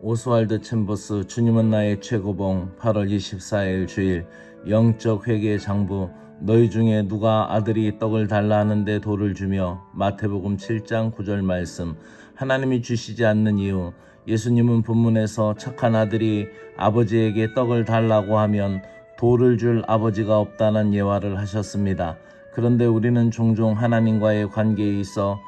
오스왈드 챔버스 주님은 나의 최고봉 8월 24일 주일 영적 회개 장부 너희 중에 누가 아들이 떡을 달라 하는데 돌을 주며 마태복음 7장 9절 말씀 하나님이 주시지 않는 이유 예수님은 본문에서 착한 아들이 아버지에게 떡을 달라고 하면 돌을 줄 아버지가 없다는 예화를 하셨습니다. 그런데 우리는 종종 하나님과의 관계에 있어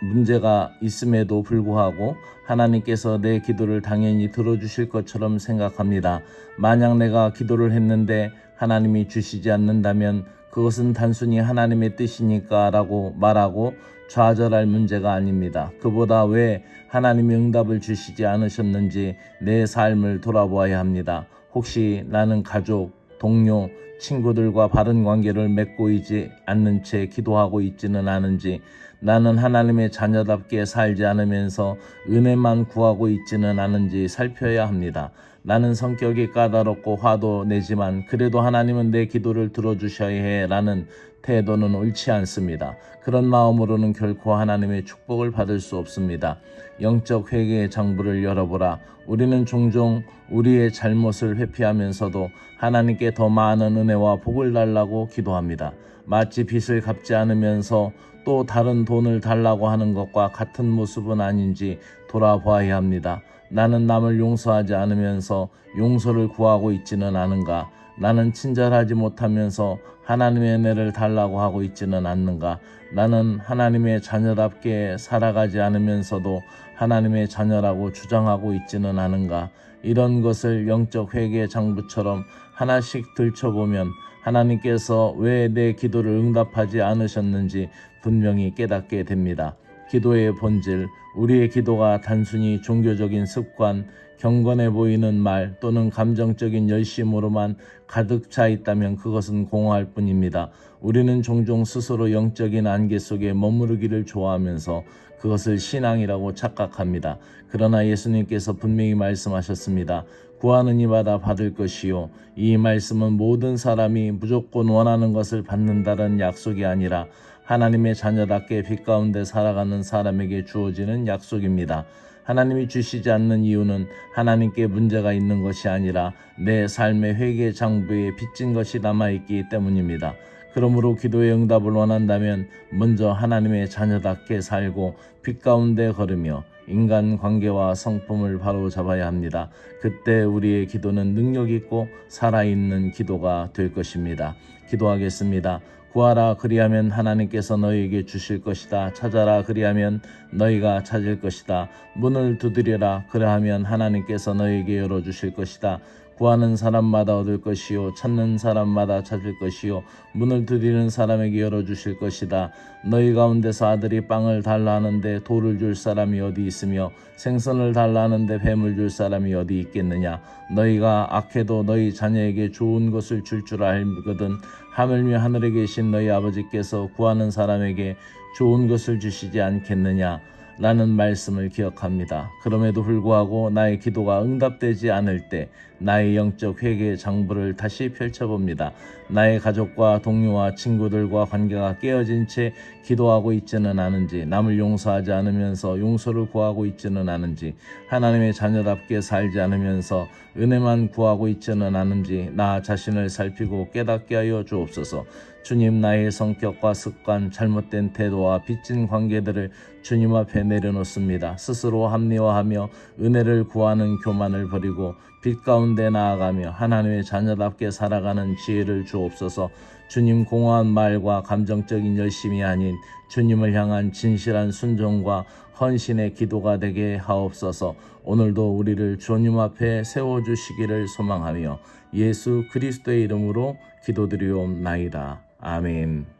문제가 있음에도 불구하고 하나님께서 내 기도를 당연히 들어주실 것처럼 생각합니다. 만약 내가 기도를 했는데 하나님이 주시지 않는다면 그것은 단순히 하나님의 뜻이니까 라고 말하고 좌절할 문제가 아닙니다. 그보다 왜 하나님이 응답을 주시지 않으셨는지 내 삶을 돌아보아야 합니다. 혹시 나는 가족, 동료, 친구들과 바른 관계를 맺고 있지 않는 채 기도하고 있지는 않은지, 나는 하나님의 자녀답게 살지 않으면서 은혜만 구하고 있지는 않은지 살펴야 합니다. 나는 성격이 까다롭고 화도 내지만 그래도 하나님은 내 기도를 들어주셔야 해 라는 태도는 옳지 않습니다. 그런 마음으로는 결코 하나님의 축복을 받을 수 없습니다. 영적 회개의 장부를 열어보라. 우리는 종종 우리의 잘못을 회피하면서도 하나님께 더 많은 은혜와 복을 달라고 기도합니다. 마치 빚을 갚지 않으면서 또 다른 돈을 달라고 하는 것과 같은 모습은 아닌지 돌아봐야 합니다. 나는 남을 용서하지 않으면서 용서를 구하고 있지는 않은가? 나는 친절하지 못하면서 하나님의 은혜를 달라고 하고 있지는 않는가? 나는 하나님의 자녀답게 살아가지 않으면서도 하나님의 자녀라고 주장하고 있지는 않은가? 이런 것을 영적 회개 장부처럼 하나씩 들춰보면 하나님께서 왜 내 기도를 응답하지 않으셨는지 분명히 깨닫게 됩니다. 기도의 본질, 우리의 기도가 단순히 종교적인 습관, 경건해 보이는 말 또는 감정적인 열심으로만 가득 차 있다면 그것은 공허할 뿐입니다. 우리는 종종 스스로 영적인 안개 속에 머무르기를 좋아하면서 그것을 신앙이라고 착각합니다. 그러나 예수님께서 분명히 말씀하셨습니다. 구하는 이마다 받을 것이요. 이 말씀은 모든 사람이 무조건 원하는 것을 받는다는 약속이 아니라 하나님의 자녀답게 빛 가운데 살아가는 사람에게 주어지는 약속입니다. 하나님이 주시지 않는 이유는 하나님께 문제가 있는 것이 아니라 내 삶의 회개 장부에 빚진 것이 남아있기 때문입니다. 그러므로 기도의 응답을 원한다면 먼저 하나님의 자녀답게 살고 빛 가운데 걸으며 인간관계와 성품을 바로 잡아야 합니다. 그때 우리의 기도는 능력있고 살아있는 기도가 될 것입니다. 기도하겠습니다. 구하라 그리하면 하나님께서 너희에게 주실 것이다. 찾아라 그리하면 너희가 찾을 것이다. 문을 두드려라 그리하면 하나님께서 너희에게 열어주실 것이다. 구하는 사람마다 얻을 것이요 찾는 사람마다 찾을 것이요 문을 두드리는 사람에게 열어주실 것이다. 너희 가운데서 아들이 빵을 달라 하는데 돌을 줄 사람이 어디 있으며 생선을 달라 하는데 뱀을 줄 사람이 어디 있겠느냐. 너희가 악해도 너희 자녀에게 좋은 것을 줄 알거든 하물며 하늘에 계신 너희 아버지께서 구하는 사람에게 좋은 것을 주시지 않겠느냐 라는 말씀을 기억합니다. 그럼에도 불구하고 나의 기도가 응답되지 않을 때 나의 영적 회개의 장부를 다시 펼쳐봅니다. 나의 가족과 동료와 친구들과 관계가 깨어진 채 기도하고 있지는 않은지, 남을 용서하지 않으면서 용서를 구하고 있지는 않은지, 하나님의 자녀답게 살지 않으면서 은혜만 구하고 있지는 않은지 나 자신을 살피고 깨닫게 하여 주옵소서. 주님, 나의 성격과 습관, 잘못된 태도와 빚진 관계들을 주님 앞에 내려놓습니다. 스스로 합리화하며 은혜를 구하는 교만을 버리고 빛 가운데 나아가며 하나님의 자녀답게 살아가는 지혜를 주옵소서. 주님, 공허한 말과 감정적인 열심이 아닌 주님을 향한 진실한 순종과 헌신의 기도가 되게 하옵소서. 오늘도 우리를 주님 앞에 세워주시기를 소망하며 예수 그리스도의 이름으로 기도드리옵나이다. 아멘.